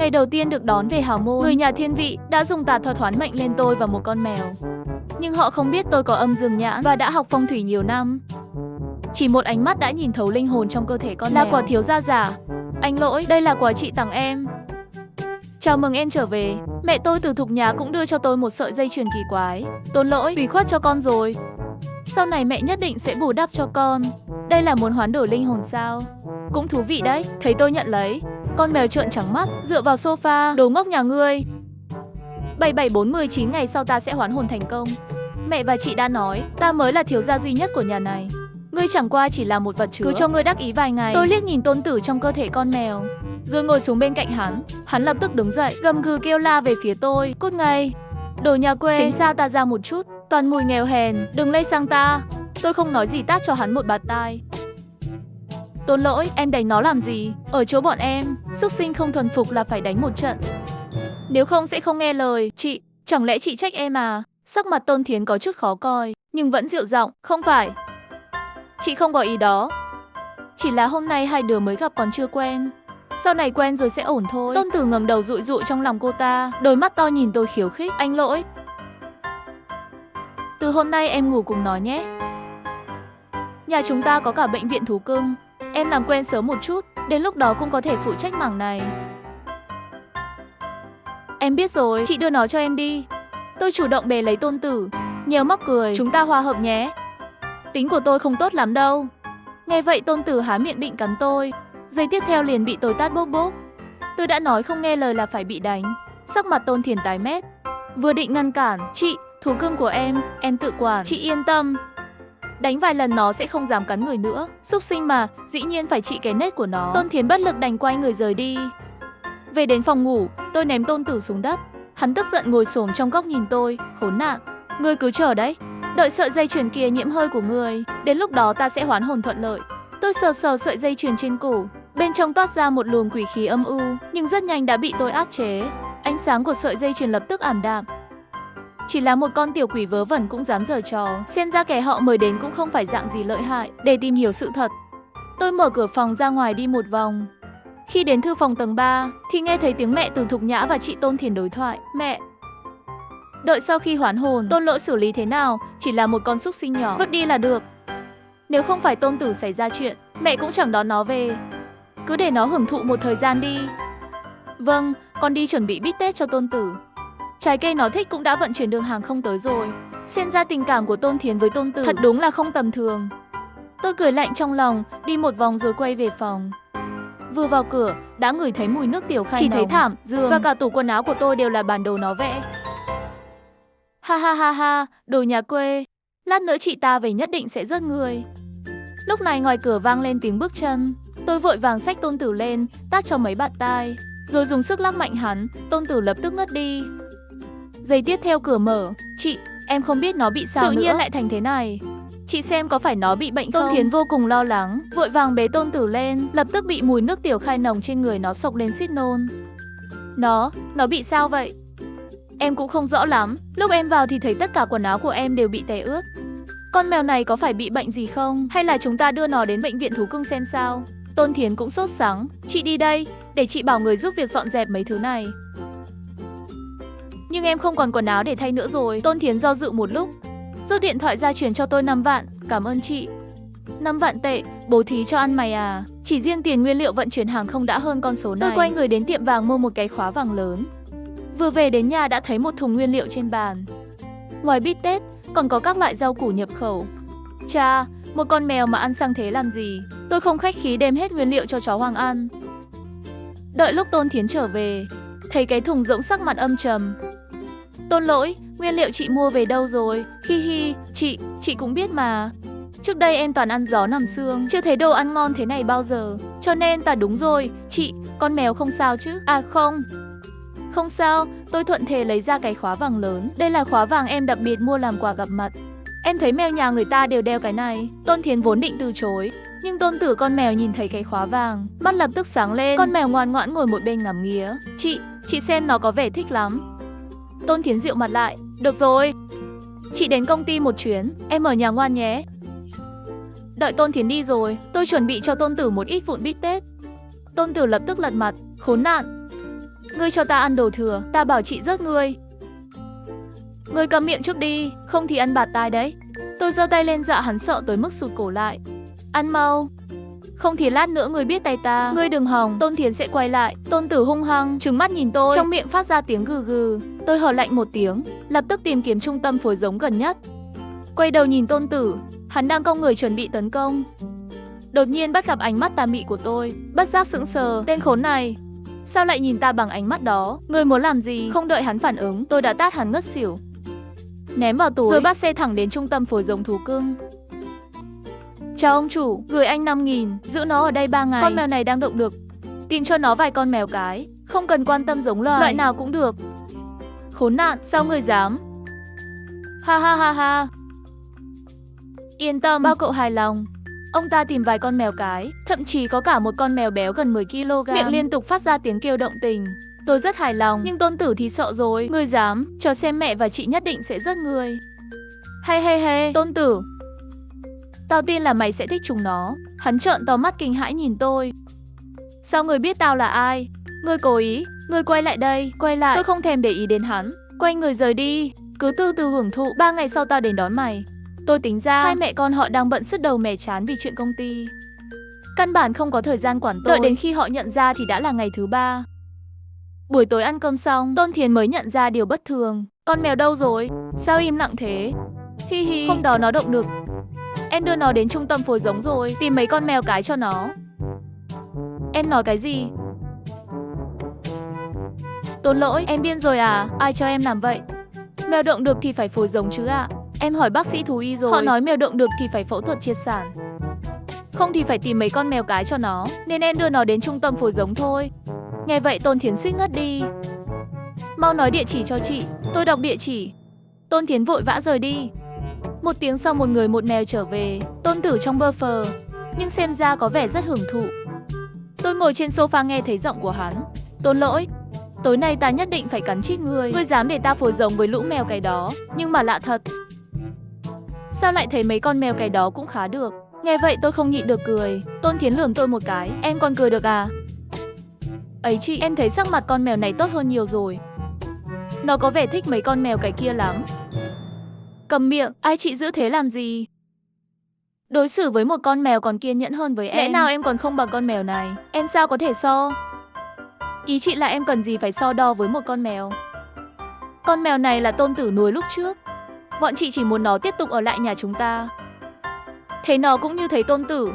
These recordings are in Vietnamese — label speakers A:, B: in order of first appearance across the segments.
A: Ngày đầu tiên được đón về hào môn, người nhà thiên vị đã dùng tà thuật hoán mệnh lên tôi và một con mèo. Nhưng họ không biết tôi có âm dương nhãn và đã học phong thủy nhiều năm. Chỉ một ánh mắt đã nhìn thấu linh hồn trong cơ thể con mèo. Là quà thiếu gia giả. Anh Lỗi, đây là quà chị tặng em. Chào mừng em trở về. Mẹ tôi từ Thục Nhá cũng đưa cho tôi một sợi dây chuyền kỳ quái. Tôn Lỗi, ủy khuất cho con rồi. Sau này mẹ nhất định sẽ bù đắp cho con. Đây là muốn hoán đổi linh hồn sao? Cũng thú vị đấy. Thấy tôi nhận lấy, con mèo trợn trắng mắt, dựa vào sofa. Đồ ngốc nhà ngươi. 7749 ngày sau ta sẽ hoán hồn thành công. Mẹ và chị đã nói, ta mới là thiếu gia duy nhất của nhà này. Ngươi chẳng qua chỉ là một vật chứa, cứ cho ngươi đắc ý vài ngày. Tôi liếc nhìn Tôn Tử trong cơ thể con mèo, rồi ngồi xuống bên cạnh hắn. Hắn lập tức đứng dậy, gầm gừ kêu la về phía tôi. Cút ngay, đồ nhà quê, tránh xa ta ra một chút. Toàn mùi nghèo hèn, đừng lây sang ta. Tôi không nói gì tát cho hắn một bạt tai. Tôn Lỗi, em đánh nó làm gì? Ở chỗ bọn em, xúc sinh không thuần phục là phải đánh một trận. Nếu không sẽ không nghe lời. Chị, chẳng lẽ chị trách em à? Sắc mặt Tôn Thiến có chút khó coi, nhưng vẫn dịu giọng. Không phải, chị không có ý đó. Chỉ là hôm nay hai đứa mới gặp còn chưa quen. Sau này quen rồi sẽ ổn thôi. Tôn Tử ngẩng đầu dụi dụi trong lòng cô ta, đôi mắt to nhìn tôi khiêu khích. Anh Lỗi, từ hôm nay em ngủ cùng nó nhé. Nhà chúng ta có cả bệnh viện thú cưng. Em làm quen sớm một chút, đến lúc đó cũng có thể phụ trách mảng này. Em biết rồi, chị đưa nó cho em đi. Tôi chủ động bế lấy Tôn Tử, nhếch móc cười. Chúng ta hòa hợp nhé. Tính của tôi không tốt lắm đâu. Nghe vậy Tôn Tử há miệng định cắn tôi, giây tiếp theo liền bị tôi tát bốp bốp. Tôi đã nói không nghe lời là phải bị đánh. Sắc mặt Tôn Thiền tái mét, vừa định ngăn cản. Chị, thú cưng của em tự quản, chị yên tâm. Đánh vài lần nó sẽ không dám cắn người nữa. Xúc sinh mà, dĩ nhiên phải trị cái nết của nó. Tôn Thiến bất lực đành quay người rời đi. Về đến phòng ngủ, tôi ném Tôn Tử xuống đất. Hắn tức giận ngồi xổm trong góc nhìn tôi. Khốn nạn, ngươi cứ chờ đấy, đợi sợi dây chuyền kia nhiễm hơi của ngươi, đến lúc đó ta sẽ hoán hồn thuận lợi. Tôi sờ sờ sợi dây chuyền trên cổ, bên trong toát ra một luồng quỷ khí âm u, nhưng rất nhanh đã bị tôi áp chế. Ánh sáng của sợi dây chuyền lập tức ảm đạm. Chỉ là một con tiểu quỷ vớ vẩn cũng dám giở trò, xem ra kẻ họ mời đến cũng không phải dạng gì lợi hại. Để tìm hiểu sự thật, tôi mở cửa phòng ra ngoài đi một vòng. Khi đến thư phòng tầng 3 thì nghe thấy tiếng mẹ từ Thục Nhã và chị Tôn Thiền đối thoại. Mẹ, đợi sau khi hoán hồn, Tôn Lỗi xử lý thế nào? Chỉ là một con xúc sinh nhỏ, vứt đi là được. Nếu không phải Tôn Tử xảy ra chuyện, mẹ cũng chẳng đón nó về. Cứ để nó hưởng thụ một thời gian đi. Vâng, con đi chuẩn bị bít tết cho Tôn Tử. Trái cây nó thích cũng đã vận chuyển đường hàng không tới rồi. Xem ra tình cảm của Tôn Thiến với Tôn Tử thật đúng là không tầm thường. Tôi cười lạnh trong lòng, đi một vòng rồi quay về phòng. Vừa vào cửa, đã ngửi thấy mùi nước tiểu khai nồng. Chỉ thấy thảm, giường và cả tủ quần áo của tôi đều là bản đồ nó vẽ. Ha ha ha ha, đồ nhà quê. Lát nữa chị ta về nhất định sẽ rớt người. Lúc này ngoài cửa vang lên tiếng bước chân. Tôi vội vàng xách Tôn Tử lên, tát cho mấy bạt tai, rồi dùng sức lắc mạnh hắn. Tôn Tử lập tức ngất đi. Giây tiếp theo cửa mở. Chị, em không biết nó bị sao nữa. Tự nhiên lại thành thế này. Chị xem có phải nó bị bệnh không? Tôn Thiến vô cùng lo lắng, vội vàng bế Tôn Tử lên, lập tức bị mùi nước tiểu khai nồng trên người nó sộc lên suýt nôn. Nó bị sao vậy? Em cũng không rõ lắm. Lúc em vào thì thấy tất cả quần áo của em đều bị tè ướt. Con mèo này có phải bị bệnh gì không? Hay là chúng ta đưa nó đến bệnh viện thú cưng xem sao? Tôn Thiến cũng sốt sắng. Chị đi đây, để chị bảo người giúp việc dọn dẹp mấy thứ này. Nhưng em không còn quần áo để thay nữa rồi. Tôn Thiến do dự một lúc, rút điện thoại ra chuyển cho tôi 5 vạn. Cảm ơn chị. 5 vạn tệ, bố thí cho ăn mày à? Chỉ riêng tiền nguyên liệu vận chuyển hàng không đã hơn con số này. Tôi quay người đến tiệm vàng mua một cái khóa vàng lớn. Vừa về đến nhà đã thấy một thùng nguyên liệu trên bàn. Ngoài bít tết, còn có các loại rau củ nhập khẩu. Chà, một con mèo mà ăn sang thế làm gì? Tôi không khách khí đem hết nguyên liệu cho chó Hoàng ăn. Đợi lúc Tôn Thiến trở về, thấy cái thùng rỗng sắc mặt âm trầm. Tôn Lỗi, nguyên liệu chị mua về đâu rồi? Hi hi, chị cũng biết mà. Trước đây em toàn ăn gió nằm xương, chưa thấy đồ ăn ngon thế này bao giờ. Cho nên đúng rồi, chị, con mèo không sao chứ? À không sao, tôi thuận thể lấy ra cái khóa vàng lớn. Đây là khóa vàng em đặc biệt mua làm quà gặp mặt. Em thấy mèo nhà người ta đều đeo cái này. Tôn Thiến vốn định từ chối, nhưng Tôn Tử con mèo nhìn thấy cái khóa vàng, mắt lập tức sáng lên. Con mèo ngoan ngoãn ngồi một bên ngắm nghía. Chị xem nó có vẻ thích lắm. Tôn Thiến dịu mặt lại. Được rồi, chị đến công ty một chuyến, em ở nhà ngoan nhé. Đợi Tôn Thiến đi rồi, tôi chuẩn bị cho Tôn Tử một ít vụn bít tết. Tôn Tử lập tức lật mặt. Khốn nạn, Ngươi cho ta ăn đồ thừa, ta bảo chị rớt ngươi. Ngươi câm miệng trước đi, không thì ăn bạt tai đấy. Tôi giơ tay lên dọa hắn sợ tới mức sụt cổ lại. Ăn mau, không thì lát nữa ngươi biết tay ta. Ngươi đừng hòng. Tôn Thiến sẽ quay lại. Tôn Tử hung hăng trừng mắt nhìn tôi, trong miệng phát ra tiếng gừ gừ. Tôi hờ lạnh một tiếng, lập tức tìm kiếm trung tâm phối giống gần nhất. Quay đầu nhìn Tôn Tử, hắn đang cong người chuẩn bị tấn công. Đột nhiên bắt gặp ánh mắt tà mị của tôi, bất giác sững sờ. Tên khốn này, sao lại nhìn ta bằng ánh mắt đó? Ngươi muốn làm gì? Không đợi hắn phản ứng, tôi đã tát hắn ngất xỉu, ném vào túi, rồi bắt xe thẳng đến trung tâm phối giống thú cưng. Chào ông chủ, gửi anh 5.000, giữ nó ở đây 3 ngày. Con mèo này đang động được, tìm cho nó vài con mèo cái, không cần quan tâm giống loài, loại nào cũng được. Khốn nạn, sao ngươi dám? Ha ha ha ha. Yên tâm, bao cậu hài lòng. Ông ta tìm vài con mèo cái, thậm chí có cả một con mèo béo gần 10 kg, miệng liên tục phát ra tiếng kêu động tình. Tôi rất hài lòng, nhưng Tôn Tử thì sợ rồi. Ngươi dám, chờ xem mẹ và chị nhất định sẽ rớt ngươi. Hay, Tôn Tử, tao tin là mày sẽ thích chúng nó. Hắn trợn to mắt kinh hãi nhìn tôi. Sao ngươi biết tao là ai? Ngươi cố ý, ngươi quay lại đây, quay lại. Tôi không thèm để ý đến hắn, quay người rời đi. Cứ từ từ hưởng thụ, 3 ngày sau tao đến đón mày. Tôi tính ra hai mẹ con họ đang bận sứt đầu mẻ chán vì chuyện công ty, căn bản không có thời gian quản tôi. Đợi đến khi họ nhận ra thì đã là ngày thứ 3. Buổi tối ăn cơm xong, Tôn Thiến mới nhận ra điều bất thường. Con mèo đâu rồi? Sao im lặng thế? Hi hi, hôm đó nó động được. Em đưa nó đến trung tâm phối giống rồi, tìm mấy con mèo cái cho nó. Em nói cái gì? Tôn Lỗi, em điên rồi à? Ai cho em làm vậy? Mèo động được thì phải phối giống chứ ạ. Em hỏi bác sĩ thú y rồi, họ nói mèo động được thì phải phẫu thuật triệt sản, không thì phải tìm mấy con mèo cái cho nó, nên em đưa nó đến trung tâm phối giống thôi. Nghe vậy Tôn Thiến suýt ngất đi. Mau nói địa chỉ cho chị. Tôi đọc địa chỉ. Tôn Thiến vội vã rời đi. Một tiếng sau, một người một mèo trở về. Tôn Tử trong bơ phờ, nhưng xem ra có vẻ rất hưởng thụ. Tôi ngồi trên sofa nghe thấy giọng của hắn. Tôn Lỗi, tối nay ta nhất định phải cắn chết ngươi. Ngươi dám để ta phối giống với lũ mèo cái đó. Nhưng mà lạ thật, sao lại thấy mấy con mèo cái đó cũng khá được. Nghe vậy tôi không nhịn được cười. Tôn Thiến lườm tôi một cái. Em còn cười được à? Ấy chị, em thấy sắc mặt con mèo này tốt hơn nhiều rồi. Nó có vẻ thích mấy con mèo cái kia lắm. Cầm miệng, ai chị giữ thế làm gì? Đối xử với một con mèo còn kiên nhẫn hơn với em. Lẽ nào em còn không bằng con mèo này? Em sao có thể so? Ý chị là em cần gì phải so đo với một con mèo? Con mèo này là Tôn Tử nuôi lúc trước. Bọn chị chỉ muốn nó tiếp tục ở lại nhà chúng ta. Thấy nó cũng như thấy Tôn Tử,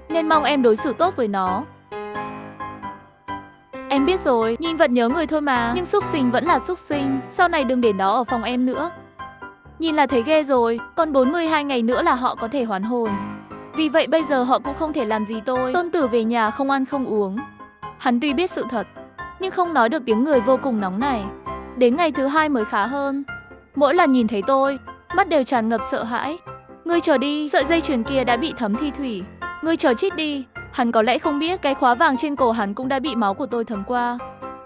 A: nên mong em đối xử tốt với nó. Em biết rồi, nhìn vật nhớ người thôi mà. Nhưng xúc sinh vẫn là xúc sinh. Sau này đừng để nó ở phòng em nữa. Nhìn là thấy ghê rồi. Còn 42 ngày nữa là họ có thể hoàn hồn. Vì vậy bây giờ họ cũng không thể làm gì tôi. Tôn Tử về nhà không ăn không uống. Hắn tuy biết sự thật, nhưng không nói được tiếng người vô cùng nóng này. Đến ngày thứ 2 mới khá hơn. Mỗi lần nhìn thấy tôi, mắt đều tràn ngập sợ hãi. Ngươi chờ đi, sợi dây chuyền kia đã bị thấm thi thủy. Ngươi chờ chích đi. Hắn có lẽ không biết cái khóa vàng trên cổ hắn cũng đã bị máu của tôi thấm qua.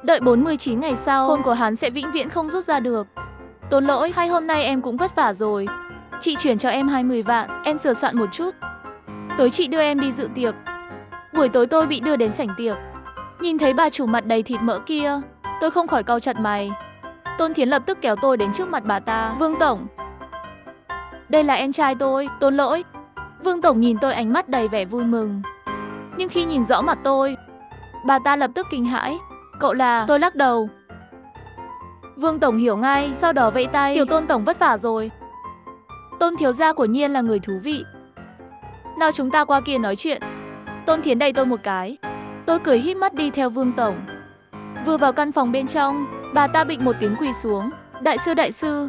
A: Đợi 49 ngày sau, hồn của hắn sẽ vĩnh viễn không rút ra được. Tôn Lỗi, hay hôm nay em cũng vất vả rồi. Chị chuyển cho em 20 vạn, em sửa soạn một chút. Tối chị đưa em đi dự tiệc. Buổi tối tôi bị đưa đến sảnh tiệc. Nhìn thấy bà chủ mặt đầy thịt mỡ kia, tôi không khỏi cau chặt mày. Tôn Thiến lập tức kéo tôi đến trước mặt bà ta. Vương Tổng, đây là em trai tôi, Tôn Lỗi. Vương Tổng nhìn tôi ánh mắt đầy vẻ vui mừng. Nhưng khi nhìn rõ mặt tôi, bà ta lập tức kinh hãi. Cậu là... Tôi lắc đầu. Vương Tổng hiểu ngay, sau đó vẫy tay. Tiểu Tôn Tổng vất vả rồi. Tôn thiếu gia của Nhiên là người thú vị. Nào chúng ta qua kia nói chuyện. Tôn Thiến đẩy tôi một cái. Tôi cười híp mắt đi theo Vương Tổng. Vừa vào căn phòng bên trong, bà ta bịch một tiếng quỳ xuống. Đại sư,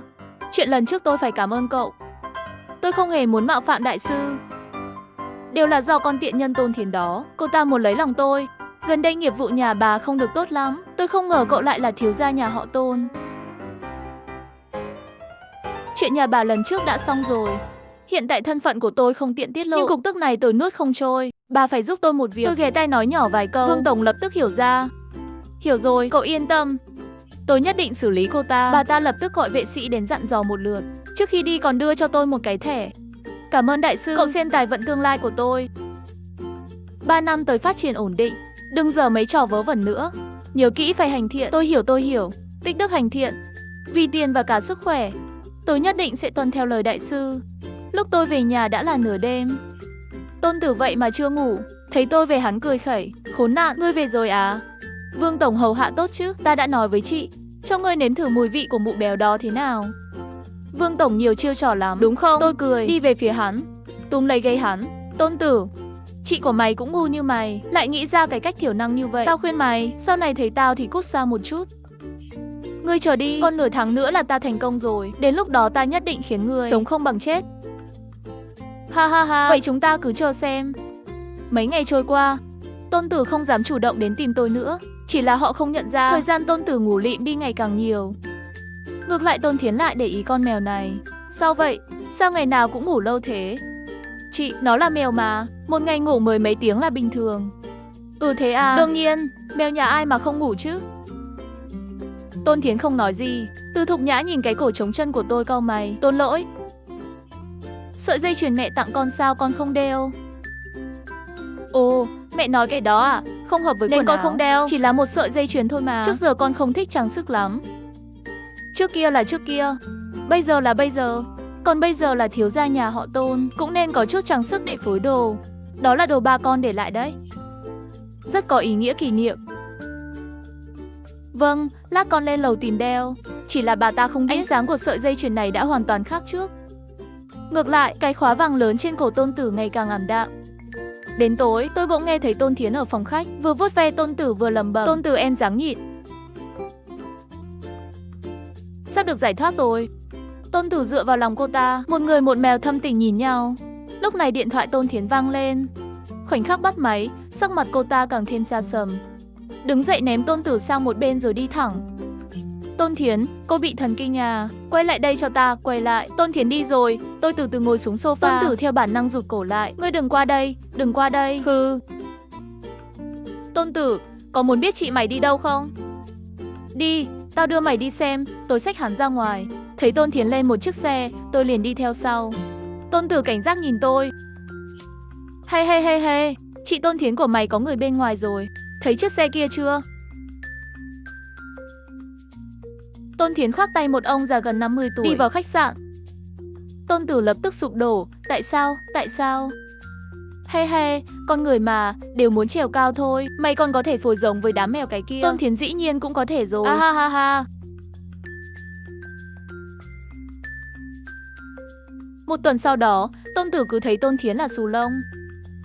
A: chuyện lần trước tôi phải cảm ơn cậu. Tôi không hề muốn mạo phạm đại sư. Đều là do con tiện nhân Tôn Thiến đó, cô ta muốn lấy lòng tôi. Gần đây nghiệp vụ nhà bà không được tốt lắm. Tôi không ngờ cậu lại là thiếu gia nhà họ Tôn. Chuyện nhà bà lần trước đã xong rồi. Hiện tại thân phận của tôi không tiện tiết lộ, nhưng cục tức này tôi nuốt không trôi. Bà phải giúp tôi một việc. Tôi ghé tai nói nhỏ vài câu. Vương Tổng lập tức hiểu ra. Hiểu rồi, cậu yên tâm. Tôi nhất định xử lý cô ta. Bà ta lập tức gọi vệ sĩ đến dặn dò một lượt. Trước khi đi còn đưa cho tôi một cái thẻ. Cảm ơn đại sư, cậu xem tài vận tương lai của tôi. 3 năm tới phát triển ổn định. Đừng giở mấy trò vớ vẩn nữa. Nhớ kỹ phải hành thiện. Tôi hiểu. Tích đức hành thiện. Vì tiền và cả sức khỏe. Tôi nhất định sẽ tuân theo lời đại sư. Lúc tôi về nhà đã là nửa đêm. Tôn Tử vậy mà chưa ngủ. Thấy tôi về hắn cười khẩy. Khốn nạn, ngươi về rồi à? Vương tổng hầu hạ tốt chứ? Ta đã nói với chị, cho ngươi nếm thử mùi vị của mụ béo đó thế nào. Vương tổng nhiều chiêu trò lắm, đúng không? Tôi cười, đi về phía hắn, túm lấy gáy hắn. Tôn Tử, chị của mày cũng ngu như mày, lại nghĩ ra cái cách thiểu năng như vậy. Tao khuyên mày, sau này thấy tao thì cút xa một chút. Ngươi chờ đi, còn nửa tháng nữa là ta thành công rồi. Đến lúc đó ta nhất định khiến ngươi sống không bằng chết. Ha ha ha, vậy chúng ta cứ chờ xem. Mấy ngày trôi qua, Tôn Tử không dám chủ động đến tìm tôi nữa. Chỉ là họ không nhận ra thời gian Tôn Tử ngủ lịm đi ngày càng nhiều. Ngược lại Tôn Thiến lại để ý con mèo này. Sao vậy? Sao ngày nào cũng ngủ lâu thế? Chị, nó là mèo mà, một ngày ngủ mười mấy tiếng là bình thường. Ừ thế à? Đương nhiên, mèo nhà ai mà không ngủ chứ? Tôn Thiến không nói gì. Từ Thục Nhã nhìn cái cổ trống chân của tôi cau mày. Tôn lỗi. Sợi dây chuyền mẹ tặng con sao con không đeo? Ồ, mẹ nói cái đó à? Không hợp với nên quần con áo. Không đeo, chỉ là một sợi dây chuyền thôi mà. Trước giờ con không thích trang sức lắm. Trước kia là trước kia, bây giờ là bây giờ. Còn bây giờ là thiếu gia nhà họ Tôn, cũng nên có chút trang sức để phối đồ. Đó là đồ ba con để lại đấy. Rất có ý nghĩa kỷ niệm. Vâng, lát con lên lầu tìm đeo. Chỉ là bà ta không biết ánh sáng của sợi dây chuyền này đã hoàn toàn khác trước. Ngược lại, cái khóa vàng lớn trên cổ Tôn Tử ngày càng ảm đạm. Đến tối, tôi bỗng nghe thấy Tôn Thiến ở phòng khách, vừa vuốt ve Tôn Tử vừa lẩm bẩm. Tôn Tử em dáng nhịn. Sắp được giải thoát rồi. Tôn Tử dựa vào lòng cô ta, một người một mèo thâm tình nhìn nhau. Lúc này điện thoại Tôn Thiến vang lên. Khoảnh khắc bắt máy, sắc mặt cô ta càng thêm xa sầm. Đứng dậy ném Tôn Tử sang một bên rồi đi thẳng. Tôn Thiến, cô bị thần kinh à? Quay lại đây cho ta, quay lại. Tôn Thiến đi rồi, tôi từ từ ngồi xuống sofa. Tôn Tử theo bản năng rụt cổ lại. Ngươi đừng qua đây, đừng qua đây. Hừ. Tôn Tử, có muốn biết chị mày đi đâu không? Đi, tao đưa mày đi xem. Tôi xách hắn ra ngoài. Thấy Tôn Thiến lên một chiếc xe, tôi liền đi theo sau. Tôn Tử cảnh giác nhìn tôi. Hey, chị Tôn Thiến của mày có người bên ngoài rồi. Thấy chiếc xe kia chưa? Tôn Thiến khoác tay một ông già gần 50 tuổi đi vào khách sạn. Tôn Tử lập tức sụp đổ. Tại sao? Tại sao? Hey, con người mà, đều muốn trèo cao thôi. Mày còn có thể phối giống với đám mèo cái kia. Tôn Thiến dĩ nhiên cũng có thể rồi. Ha. Một tuần sau đó, Tôn Tử cứ thấy Tôn Thiến là xù lông.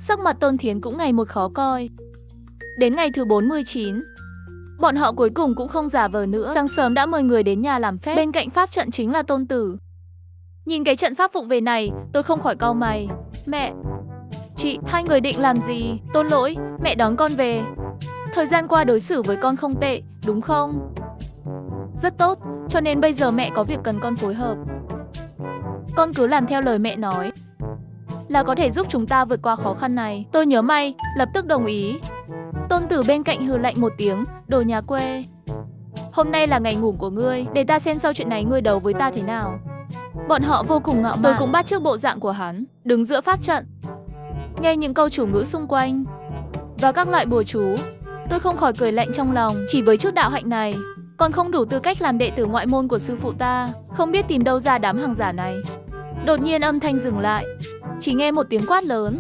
A: Sắc mặt Tôn Thiến cũng ngày một khó coi. Đến ngày thứ 49, bọn họ cuối cùng cũng không giả vờ nữa. Sáng sớm đã mời người đến nhà làm phép. Bên cạnh pháp trận chính là Tôn Tử. Nhìn cái trận pháp vụng về này, tôi không khỏi cau mày. Mẹ, chị, hai người định làm gì? Tôn lỗi, mẹ đón con về. Thời gian qua đối xử với con không tệ, đúng không? Rất tốt, cho nên bây giờ mẹ có việc cần con phối hợp. Con cứ làm theo lời mẹ nói, là có thể giúp chúng ta vượt qua khó khăn này. Tôi nhớ may, lập tức đồng ý. Tôn Tử bên cạnh hừ lạnh một tiếng, đồ nhà quê. Hôm nay là ngày ngủ của ngươi, để ta xem sau chuyện này ngươi đấu với ta thế nào. Bọn họ vô cùng ngạo mạn. Tôi cũng bắt chước bộ dạng của hắn, đứng giữa pháp trận, nghe những câu chủ ngữ xung quanh và các loại bùa chú. Tôi không khỏi cười lạnh trong lòng. Chỉ với chút đạo hạnh này, còn không đủ tư cách làm đệ tử ngoại môn của sư phụ ta. Không biết tìm đâu ra đám hàng giả này. Đột nhiên âm thanh dừng lại, chỉ nghe một tiếng quát lớn.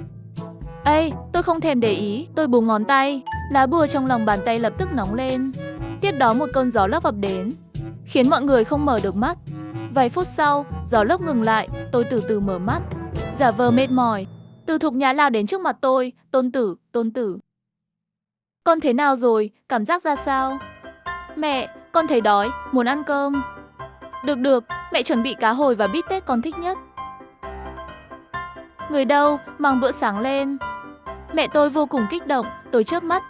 A: Ê, tôi không thèm để ý. Tôi búng ngón tay, lá bùa trong lòng bàn tay lập tức nóng lên. Tiếp đó một cơn gió lốc ập đến, khiến mọi người không mở được mắt. Vài phút sau, gió lốc ngừng lại. Tôi từ từ mở mắt, giả vờ mệt mỏi. Từ Thục Nhã lao đến trước mặt tôi. Tôn Tử, con thế nào rồi? Cảm giác ra sao? Mẹ, con thấy đói, muốn ăn cơm. Được, mẹ chuẩn bị cá hồi và bít tết con thích nhất. Người đâu, mang bữa sáng lên. Mẹ tôi vô cùng kích động. Tôi chớp mắt.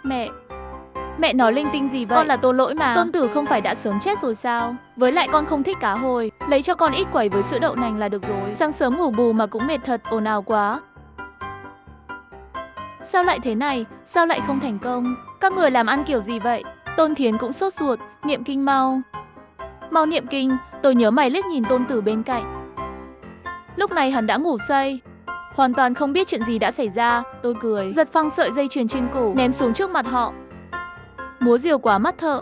A: Mẹ nói linh tinh gì vậy? Con là Tôn lỗi mà. Tôn Tử không phải đã sớm chết rồi sao? Với lại con không thích cá hồi, lấy cho con ít quẩy với sữa đậu nành là được rồi. Sáng sớm ngủ bù mà cũng mệt thật, ồn ào quá. Sao lại thế này? Sao lại không thành công? Các người làm ăn kiểu gì vậy? Tôn Thiến cũng sốt ruột. Niệm kinh mau niệm kinh. Tôi nhớ mày liếc nhìn Tôn Tử bên cạnh. Lúc này hắn đã ngủ say, hoàn toàn không biết chuyện gì đã xảy ra. Tôi cười, giật phăng sợi dây chuyền trên cổ, ném xuống trước mặt họ. múa diều quá mắt thợ.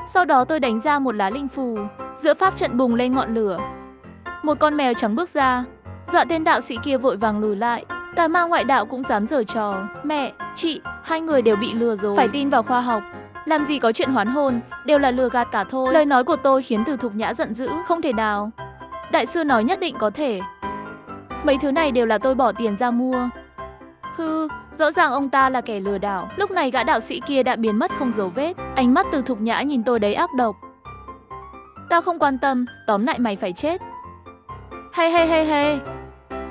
A: Sau đó tôi đánh ra một lá linh phù, giữa pháp trận bùng lên ngọn lửa. Một con mèo trắng bước ra, dọa tên đạo sĩ kia vội vàng lùi lại. Tà ma ngoại đạo cũng dám giở trò. Mẹ, chị, hai người đều bị lừa rồi. Phải tin vào khoa học. Làm gì có chuyện hoán hồn, đều là lừa gạt cả thôi. Lời nói của tôi khiến Từ Thục Nhã giận dữ. Không thể nào. Đại sư nói nhất định có thể. Mấy thứ này đều là tôi bỏ tiền ra mua. Hư, rõ ràng ông ta là kẻ lừa đảo. Lúc này gã đạo sĩ kia đã biến mất không dấu vết. Ánh mắt Từ Thục Nhã nhìn tôi đầy ác độc. Tao không quan tâm, tóm lại mày phải chết. Hay.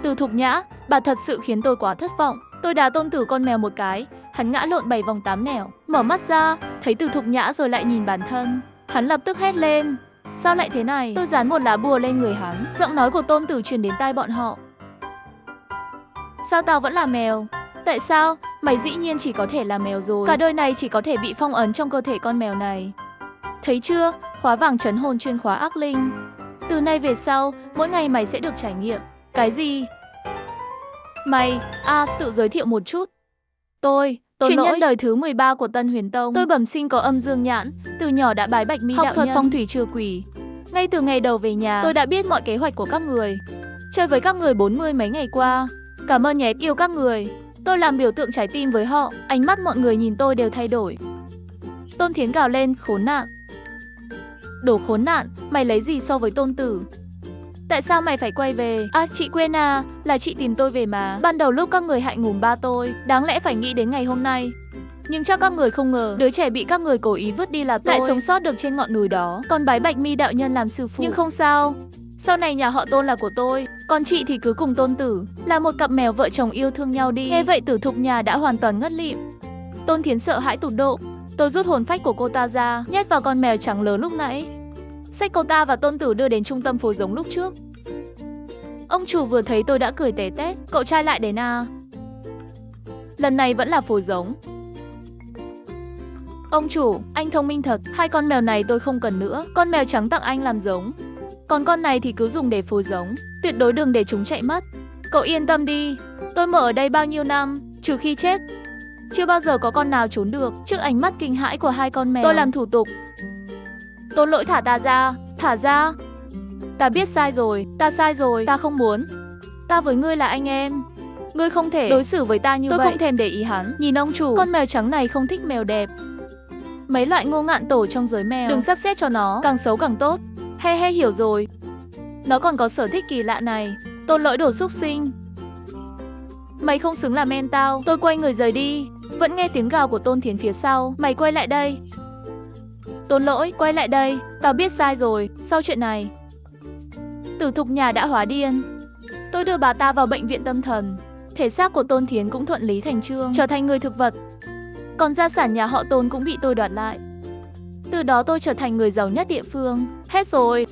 A: Từ Thục Nhã, bà thật sự khiến tôi quá thất vọng. Tôi đá Tôn Tử con mèo một cái, hắn ngã lộn 7 vòng 8 nẻo. Mở mắt ra, thấy Từ Thục Nhã rồi lại nhìn bản thân. Hắn lập tức hét lên. Sao lại thế này? Tôi dán một lá bùa lên người hắn. Giọng nói của Tôn Tử truyền đến tai bọn họ. Sao tao vẫn là mèo? Tại sao? Mày dĩ nhiên chỉ có thể là mèo rồi. Cả đời này chỉ có thể bị phong ấn trong cơ thể con mèo này. Thấy chưa? Khóa vàng trấn hồn chuyên khóa ác linh. Từ nay về sau, mỗi ngày mày sẽ được trải nghiệm. Cái gì? Mày, tự giới thiệu một chút. Tôi truyền nhân đời thứ 13 của Tân Huyền Tông. Tôi bẩm sinh có âm dương nhãn, từ nhỏ đã bái Bạch Mi đạo nhân. Học thuật phong thủy trừ quỷ. Ngay từ ngày đầu về nhà, tôi đã biết mọi kế hoạch của các người. Chơi với các người 40 mấy ngày qua. Cảm ơn nhé, yêu các người. Tôi làm biểu tượng trái tim với họ. Ánh mắt mọi người nhìn tôi đều thay đổi. Tôn Thiến gào lên, khốn nạn. Đồ khốn nạn, mày lấy gì so với Tôn Tử? Tại sao mày phải quay về? Chị quên là chị tìm tôi về mà. Ban đầu lúc các người hại ngủm ba tôi, đáng lẽ phải nghĩ đến ngày hôm nay. Nhưng chắc các người không ngờ, đứa trẻ bị các người cố ý vứt đi là tôi lại sống sót được trên ngọn núi đó. Còn bái Bạch Mi đạo nhân làm sư phụ. Nhưng không sao, sau này nhà họ Tôn là của tôi, còn chị thì cứ cùng Tôn Tử, là một cặp mèo vợ chồng yêu thương nhau đi. Nghe vậy Từ Thục Nhã đã hoàn toàn ngất lịm. Tôn Thiến sợ hãi tụt độ. Tôi rút hồn phách của cô ta ra, nhét vào con mèo trắng lớn lúc nãy. Xách cô ta và Tôn Tử đưa đến trung tâm phối giống lúc trước. Ông chủ vừa thấy tôi đã cười té tét. Cậu trai lại đến à? Lần này vẫn là phối giống. Ông chủ, anh thông minh thật. Hai con mèo này tôi không cần nữa. Con mèo trắng tặng anh làm giống, còn con này thì cứ dùng để phối giống. Tuyệt đối đừng để chúng chạy mất. Cậu yên tâm đi, tôi mở ở đây bao nhiêu năm, trừ khi chết, chưa bao giờ có con nào trốn được. Trước ánh mắt kinh hãi của hai con mèo, tôi làm thủ tục. Tôn Lỗi, thả ta ra, thả ra. Ta biết sai rồi, ta sai rồi, ta không muốn. Ta với ngươi là anh em, ngươi không thể đối xử với ta như vậy. Tôi không thèm để ý hắn. Nhìn ông chủ, con mèo trắng này không thích mèo đẹp. Mấy loại ngô ngạn tổ trong giới mèo, đừng sắp xếp cho nó, càng xấu càng tốt. He hiểu rồi. Nó còn có sở thích kỳ lạ này. Tôn Lỗi, đồ xúc sinh. Mày không xứng làm em tao. Tôi quay người rời đi. Vẫn nghe tiếng gào của Tôn Thiến phía sau. Mày quay lại đây. Tôn Lỗi, quay lại đây. Tao biết sai rồi. Sau chuyện này, Từ Thục Nhã đã hóa điên. Tôi đưa bà ta vào bệnh viện tâm thần. Thể xác của Tôn Thiến cũng thuận lý thành chương, trở thành người thực vật. Còn gia sản nhà họ Tôn cũng bị tôi đoạt lại. Từ đó tôi trở thành người giàu nhất địa phương. Hết rồi.